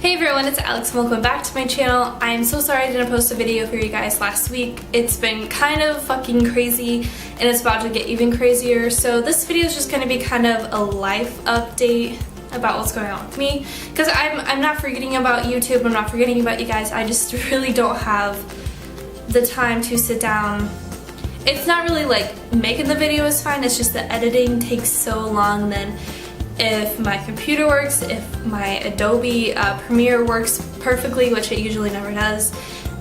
Hey everyone, it's Alex and welcome back to my channel. I'm so sorry I didn't post a video for you guys last week. It's been kind of fucking crazy and it's about to get even crazier. So this video is just going to be kind of a life update about what's going on with me. Because I'm not forgetting about YouTube, I'm not forgetting about you guys. I just really don't have the time to sit down. It's not really like making the video is fine, it's just the editing takes so long. Then if my computer works, if my Adobe Premiere works perfectly, which it usually never does,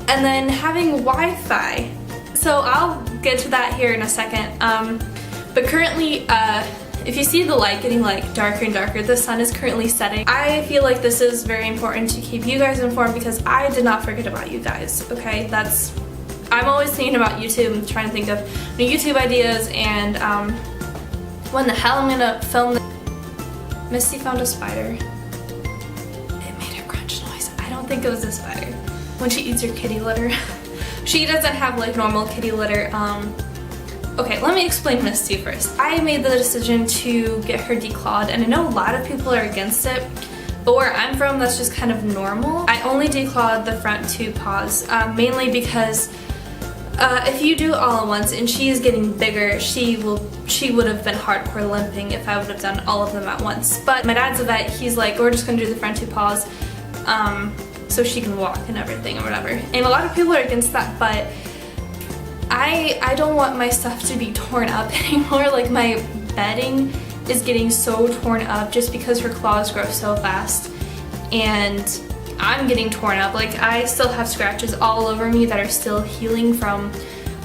and then having Wi-Fi. So I'll get to that here in a second. But currently, if you see the light getting like darker and darker, the sun is currently setting. I feel like this is very important to keep you guys informed because I did not forget about you guys, okay? I'm always thinking about YouTube and trying to think of new YouTube ideas and when the hell I'm gonna film this. Misty found a spider. It made a crunch noise. I don't think it was a spider. When she eats her kitty litter. She doesn't have like normal kitty litter. Okay, let me explain Misty first. I made the decision to get her declawed and I know a lot of people are against it, but where I'm from that's just kind of normal. I only declawed the front two paws, mainly because if you do all at once and she is getting bigger, she would have been hardcore limping if I would have done all of them at once. But my dad's a vet, he's like, we're just gonna do the front two paws so she can walk and everything or whatever. And a lot of people are against that, but I don't want my stuff to be torn up anymore. Like my bedding is getting so torn up just because her claws grow so fast and I'm getting torn up. Like I still have scratches all over me that are still healing from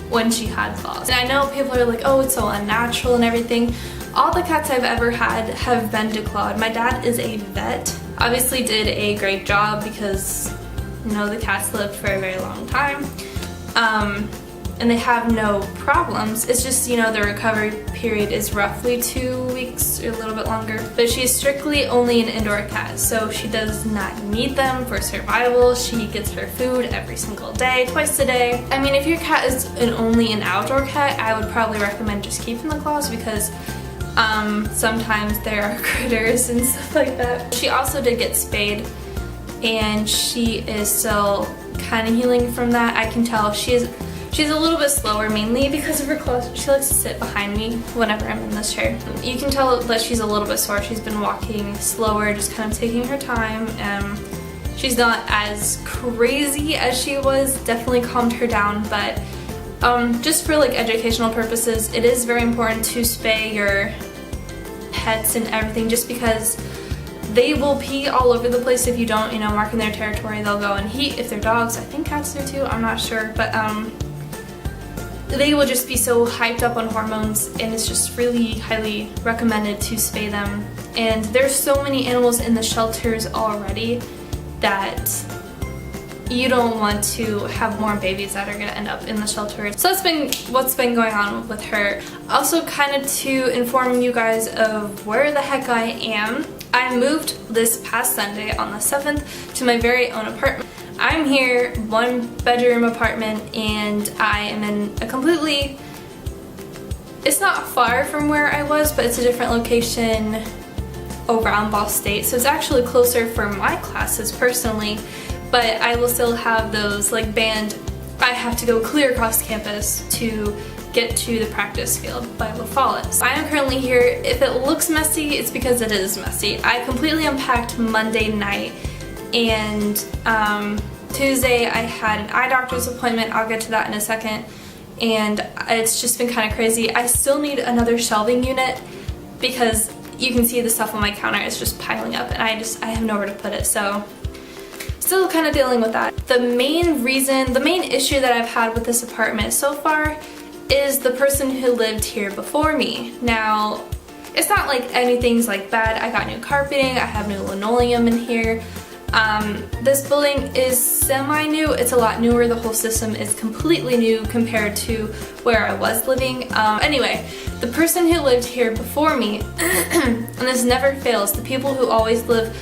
when she had claws. And I know people are like, oh, it's so unnatural and everything. All the cats I've ever had have been declawed. My dad is a vet. Obviously did a great job because, you know, the cats lived for a very long time. And they have no problems. It's just, you know, the recovery period is roughly 2 weeks or a little bit longer. But she's strictly only an indoor cat, so she does not need them for survival. She gets her food every single day, twice a day. I mean, if your cat is only an outdoor cat, I would probably recommend just keeping the claws because sometimes there are critters and stuff like that. She also did get spayed and she is still kind of healing from that. I can tell she's a little bit slower, mainly because of her claws. She likes to sit behind me whenever I'm in this chair. You can tell that she's a little bit sore. She's been walking slower, just kind of taking her time. She's not as crazy as she was, definitely calmed her down, but just for like educational purposes, it is very important to spay your pets and everything just because they will pee all over the place if you don't, you know, mark in their territory. They'll go and heat if they're dogs. I think cats do too, I'm not sure, but they will just be so hyped up on hormones and it's just really highly recommended to spay them. And there's so many animals in the shelters already that you don't want to have more babies that are going to end up in the shelter. So that's been what's been going on with her. Also kind of to inform you guys of where the heck I am. I moved this past Sunday on the 7th to my very own apartment. I'm here, 1-bedroom apartment, and I am in a completely, it's not far from where I was, but it's a different location over on Ball State, so it's actually closer for my classes personally, but I will still have those like band, I have to go clear across campus to get to the practice field by La Follette. I am currently here. If it looks messy, it's because it is messy. I completely unpacked Monday night and Tuesday I had an eye doctor's appointment. I'll get to that in a second, and it's just been kind of crazy. I still need another shelving unit because you can see the stuff on my counter is just piling up and I have nowhere to put it, so still kind of dealing with that. The main issue that I've had with this apartment so far is the person who lived here before me. Now, it's not like anything's like bad. I got new carpeting, I have new linoleum in here. This building is semi-new. It's a lot newer. The whole system is completely new compared to where I was living. Anyway, the person who lived here before me, and this never fails, the people who always live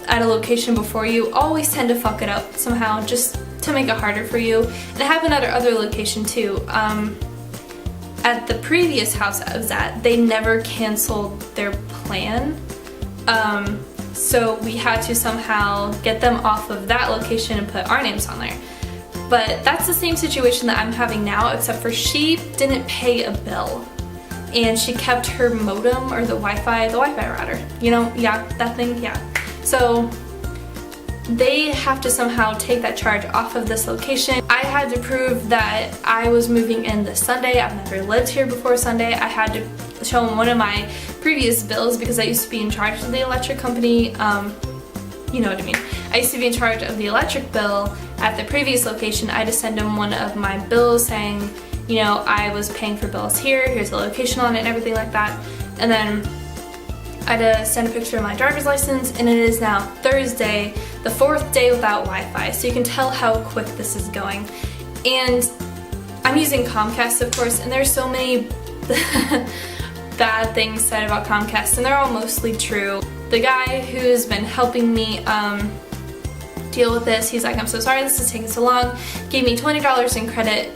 at a location before you always tend to fuck it up somehow just to make it harder for you. And it happened at our other location too. At the previous house I was at, they never canceled their plan. so we had to somehow get them off of that location and put our names on there. But that's the same situation that I'm having now, except for she didn't pay a bill. And she kept her modem, or the Wi-Fi router. You know, yeah, that thing, yeah. So they have to somehow take that charge off of this location. I had to prove that I was moving in this Sunday. I've never lived here before Sunday. I had to show them one of my previous bills because I used to be in charge of the electric company. You know what I mean. I used to be in charge of the electric bill at the previous location. I had to send them one of my bills saying, you know, I was paying for bills here, here's the location on it and everything like that. And then I had to send a picture of my driver's license, and it is now Thursday, the 4th day without Wi-Fi. So you can tell how quick this is going. And I'm using Comcast, of course, and there's so many bad things said about Comcast, and they're all mostly true. The guy who's been helping me deal with this, he's like, I'm so sorry this is taking so long, gave me $20 in credit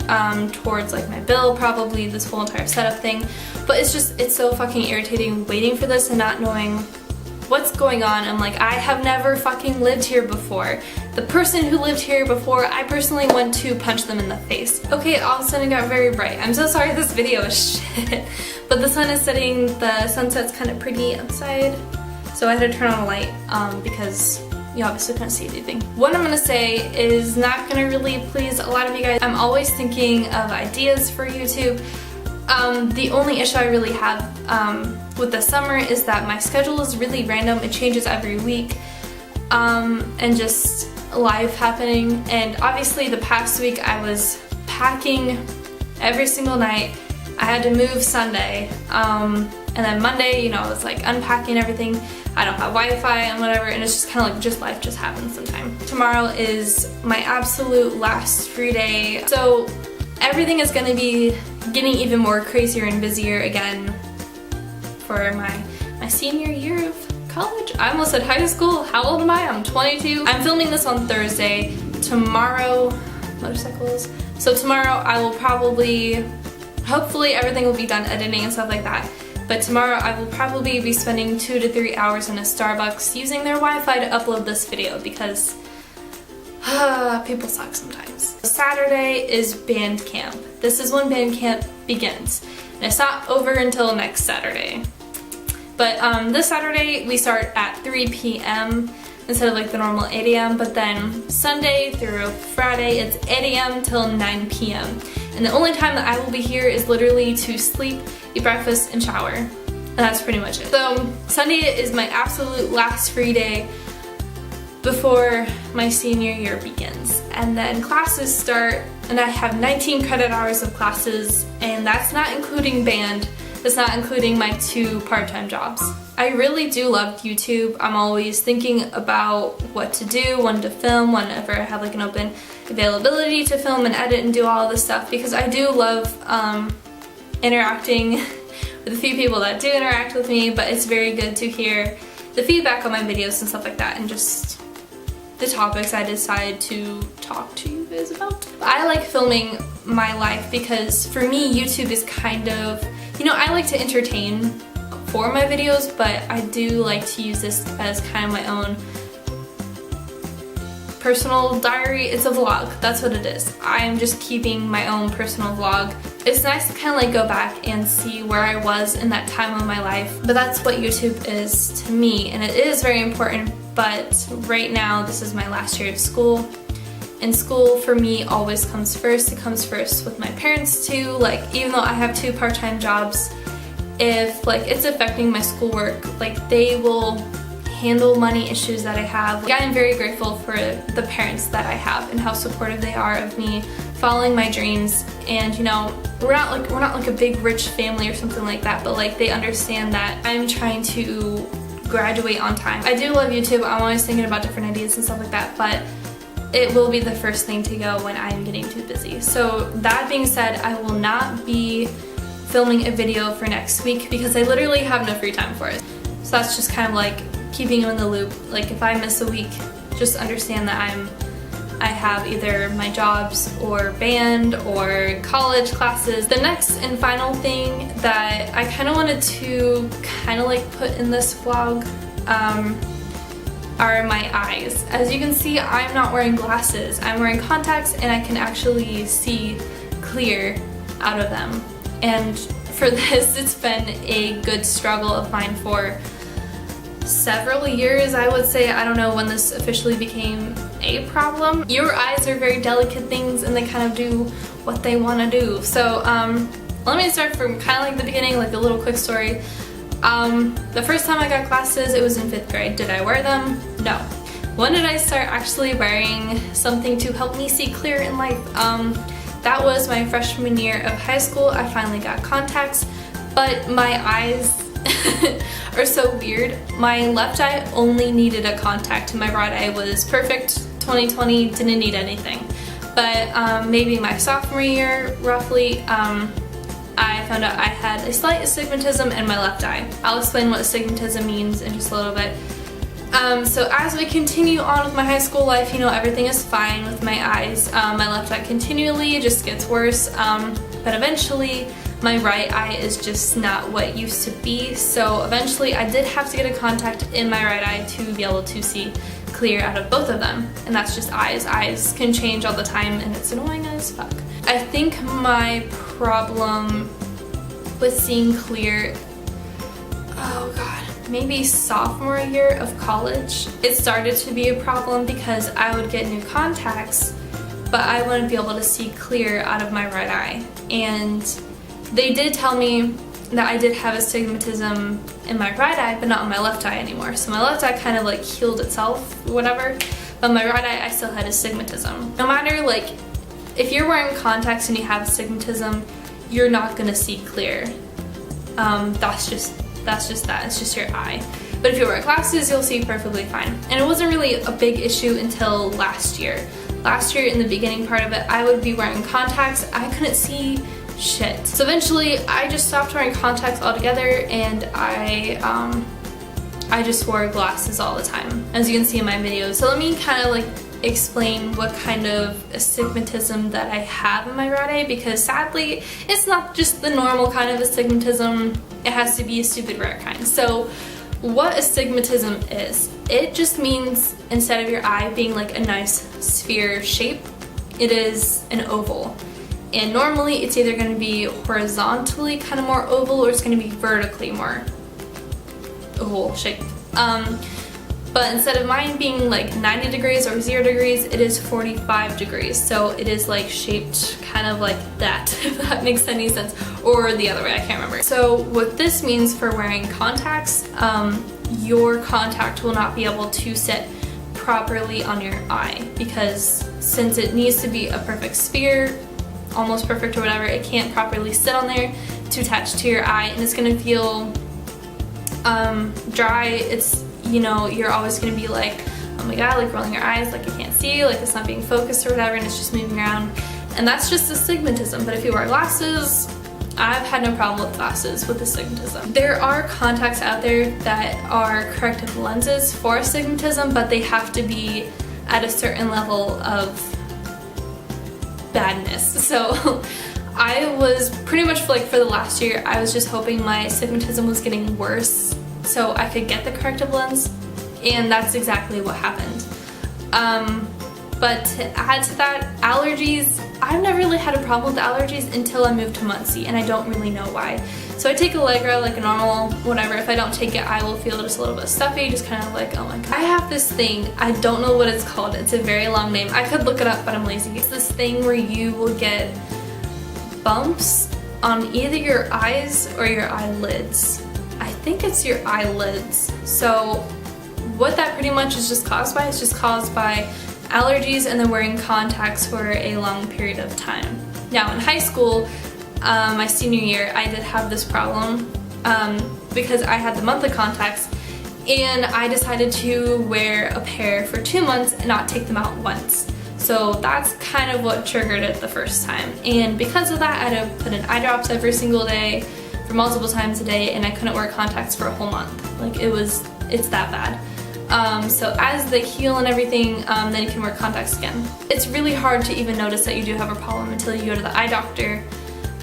towards like my bill, probably this whole entire setup thing. But it's so fucking irritating waiting for this and not knowing what's going on. I'm like, I have never fucking lived here before. The person who lived here before, I personally went to punch them in the face. Okay, all of a sudden it got very bright. I'm so sorry this video is shit. But the sun is setting, the sunset's kind of pretty outside. So I had to turn on a light because you obviously couldn't see anything. What I'm gonna say is not gonna really please a lot of you guys. I'm always thinking of ideas for YouTube. The only issue I really have with the summer is that my schedule is really random. It changes every week, and just life happening. And obviously the past week I was packing every single night. I had to move Sunday, and then Monday, you know, I was like unpacking everything. I don't have Wi-Fi and whatever, and it's just kind of like just life just happens sometime. Tomorrow is my absolute last free day, so everything is gonna be getting even more crazier and busier again for my senior year of college. I almost said high school. How old am I? I'm 22. I'm filming this on Thursday. Tomorrow, motorcycles. So tomorrow I will probably, hopefully everything will be done editing and stuff like that. But tomorrow I will probably be spending 2 to 3 hours in a Starbucks using their Wi-Fi to upload this video because people suck sometimes. Saturday is band camp. This is when band camp begins. And it's not over until next Saturday. But this Saturday we start at 3 p.m. instead of like the normal 8 a.m. But then Sunday through Friday it's 8 a.m. till 9 p.m. And the only time that I will be here is literally to sleep, eat breakfast, and shower. And that's pretty much it. So Sunday is my absolute last free day before my senior year begins. And then classes start, and I have 19 credit hours of classes, and that's not including band. That's not including my 2 part-time jobs. I really do love YouTube. I'm always thinking about what to do, when to film, whenever I have like an open availability to film and edit and do all this stuff, because I do love interacting with the few people that do interact with me, but it's very good to hear the feedback on my videos and stuff like that, and just the topics I decide to talk to you guys about. I like filming my life because for me YouTube is kind of, you know, I like to entertain for my videos, but I do like to use this as kind of my own personal diary. It's a vlog, that's what it is. I'm just keeping my own personal vlog. It's nice to kind of like go back and see where I was in that time of my life, but that's what YouTube is to me, and it is very important. But right now this is my last year of school, and school for me always comes first. It comes first with my parents too. Like, even though I have 2 part-time jobs, if like it's affecting my schoolwork, like they will handle money issues that I have. Like, I'm very grateful for the parents that I have and how supportive they are of me following my dreams. And you know, we're not like a big rich family or something like that, but like they understand that I'm trying to graduate on time. I do love YouTube. I'm always thinking about different ideas and stuff like that, but it will be the first thing to go when I'm getting too busy. So that being said, I will not be filming a video for next week because I literally have no free time for it. So that's just kind of like keeping you in the loop. Like, if I miss a week, just understand that I have either my jobs or band or college classes. The next and final thing that I kind of wanted to kind of like put in this vlog are my eyes. As you can see, I'm not wearing glasses. I'm wearing contacts and I can actually see clear out of them. And for this, it's been a good struggle of mine for several years, I would say. I don't know when this officially became a problem. Your eyes are very delicate things and they kind of do what they want to do. So let me start from kind of like the beginning, like a little quick story. The first time I got glasses, it was in 5th grade. Did I wear them? No. When did I start actually wearing something to help me see clear in life? That was my freshman year of high school. I finally got contacts, but my eyes are so weird. My left eye only needed a contact and my right eye was perfect. 2020 didn't need anything. But maybe my sophomore year, roughly, I found out I had a slight astigmatism in my left eye. I'll explain what astigmatism means in just a little bit. So as we continue on with my high school life, you know, everything is fine with my eyes. My left eye continually just gets worse, but eventually my right eye is just not what it used to be. So eventually I did have to get a contact in my right eye to be able to see clear out of both of them. And that's just eyes. Eyes can change all the time and it's annoying as fuck. I think my problem with seeing clear, oh god, maybe sophomore year of college, it started to be a problem because I would get new contacts, but I wouldn't be able to see clear out of my right eye. And they did tell me that I did have astigmatism in my right eye, but not in my left eye anymore. So my left eye kind of like healed itself, whatever, but my right eye, I still had astigmatism. No matter, like, if you're wearing contacts and you have astigmatism, you're not gonna see clear. That's just that, it's just your eye. But if you wear glasses, you'll see perfectly fine. And it wasn't really a big issue until last year. Last year, in the beginning part of it, I would be wearing contacts, I couldn't see shit. So eventually, I just stopped wearing contacts altogether and I just wore glasses all the time, as you can see in my videos. So let me kind of like explain what kind of astigmatism that I have in my right eye, because sadly it's not just the normal kind of astigmatism, it has to be a stupid rare kind. So what astigmatism is, it just means instead of your eye being like a nice sphere shape, it is an oval. And normally it's either going to be horizontally kind of more oval or it's going to be vertically more oval shaped. But instead of mine being like 90 degrees or 0 degrees, it is 45 degrees. So it is like shaped kind of like that, if that makes any sense. Or the other way, I can't remember. So what this means for wearing contacts, your contact will not be able to sit properly on your eye, because since it needs to be a perfect sphere, almost perfect or whatever, it can't properly sit on there to attach to your eye, and it's gonna feel dry. It's, you know, you're always gonna be like, oh my god, like rolling your eyes, like I can't see, like it's not being focused or whatever, and it's just moving around. And that's just astigmatism. But if you wear glasses, I've had no problem with glasses with astigmatism. There are contacts out there that are corrective lenses for astigmatism, but they have to be at a certain level of badness. So I was pretty much like, for the last year, I was just hoping my astigmatism was getting worse so I could get the corrective lens, and that's exactly what happened. But to add to that, allergies, I've never really had a problem with allergies until I moved to Muncie, and I don't really know why. So I take Allegra like a normal whatever. If I don't take it, I will feel just a little bit stuffy, just kind of like, oh my god. I have this thing, I don't know what it's called, it's a very long name. I could look it up, but I'm lazy. It's this thing where you will get bumps on either your eyes or your eyelids. I think it's your eyelids. So what that pretty much is just caused by, it's just caused by allergies and then wearing contacts for a long period of time. Now in high school, my senior year, I did have this problem because I had the monthly contacts, and I decided to wear a pair for 2 months and not take them out once. So that's kind of what triggered it the first time. And because of that, I had to put in eye drops every single day for multiple times a day, and I couldn't wear contacts for a whole month. Like it's that bad. So as they heal and everything, then you can wear contacts again. It's really hard to even notice that you do have a problem until you go to the eye doctor.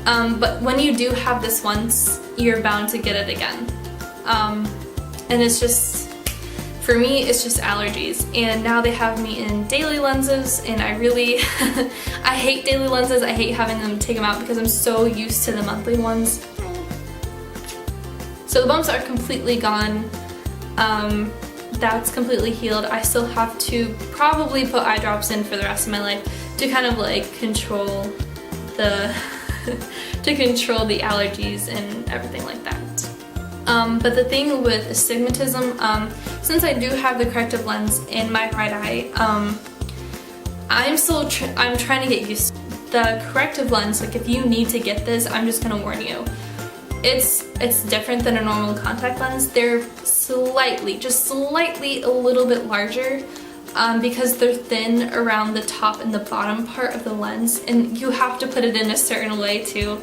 But when you do have this once, you're bound to get it again. And it's just, For me, it's just allergies, and now they have me in daily lenses, and I really, I hate daily lenses. I hate having them take them out because I'm so used to the monthly ones. So the bumps are completely gone. That's completely healed. I still have to probably put eye drops in for the rest of my life to kind of like control the, to control the allergies and everything like that. But the thing with astigmatism, since I do have the corrective lens in my right eye, I'm trying to get used to the corrective lens. Like if you need to get this, I'm just gonna warn you. It's different than a normal contact lens. They're slightly, just slightly a little bit larger because they're thin around the top and the bottom part of the lens, and you have to put it in a certain way too.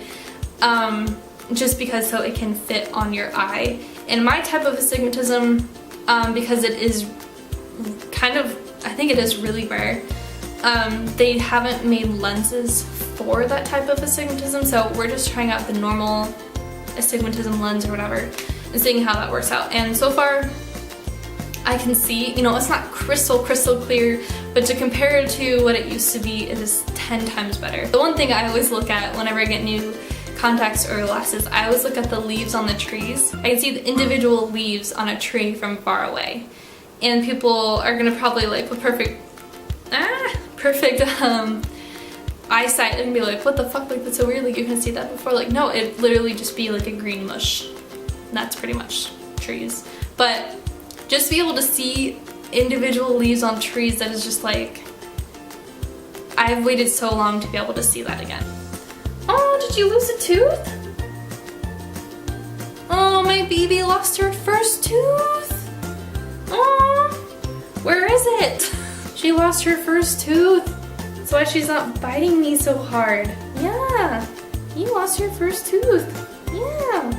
Just because so it can fit on your eye. And my type of astigmatism, because it is kind of, I think it is really rare, they haven't made lenses for that type of astigmatism, so we're just trying out the normal astigmatism lens or whatever and seeing how that works out. And so far, I can see, you know, it's not crystal clear, but to compare it to what it used to be, it is 10 times better. The one thing I always look at whenever I get new contacts or glasses, I always look at the leaves on the trees. I can see the individual leaves on a tree from far away. And people are gonna probably like with perfect eyesight and be like, what the fuck, like that's so weird, like you can see that before. Like no, it literally just be like a green mush. And that's pretty much trees. But just to be able to see individual leaves on trees, that is just like, I've waited so long to be able to see that again. Oh, did you lose a tooth? Oh, my baby lost her first tooth. Oh, where is it? She lost her first tooth. That's why she's not biting me so hard. Yeah, you lost your first tooth. Yeah.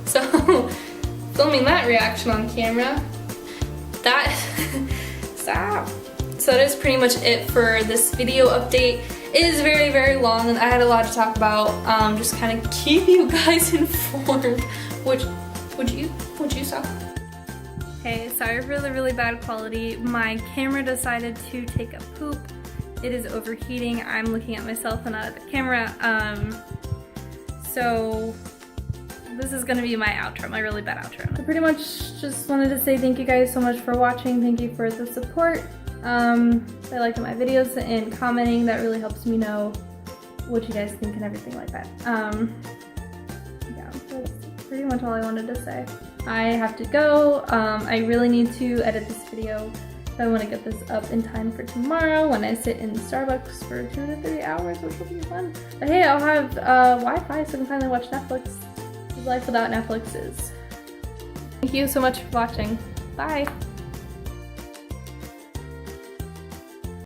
So, filming that reaction on camera, stop. So that is pretty much it for this video update. It is very long and I had a lot to talk about. Just kind of keep you guys informed. Would you stop? Hey, sorry for the really bad quality. My camera decided to take a poop. It is overheating. I'm looking at myself and not at the camera. So this is gonna be my outro, my really bad outro. I pretty much just wanted to say thank you guys so much for watching. Thank you for the support. By liking my videos and commenting, that really helps me know what you guys think and everything like that. Yeah, that's pretty much all I wanted to say. I have to go. I really need to edit this video. I want to get this up in time for tomorrow when I sit in Starbucks for 2 to 3 hours, which will be fun. But hey, I'll have Wi-Fi so I can finally watch Netflix. Life without Netflix is. Thank you so much for watching. Bye!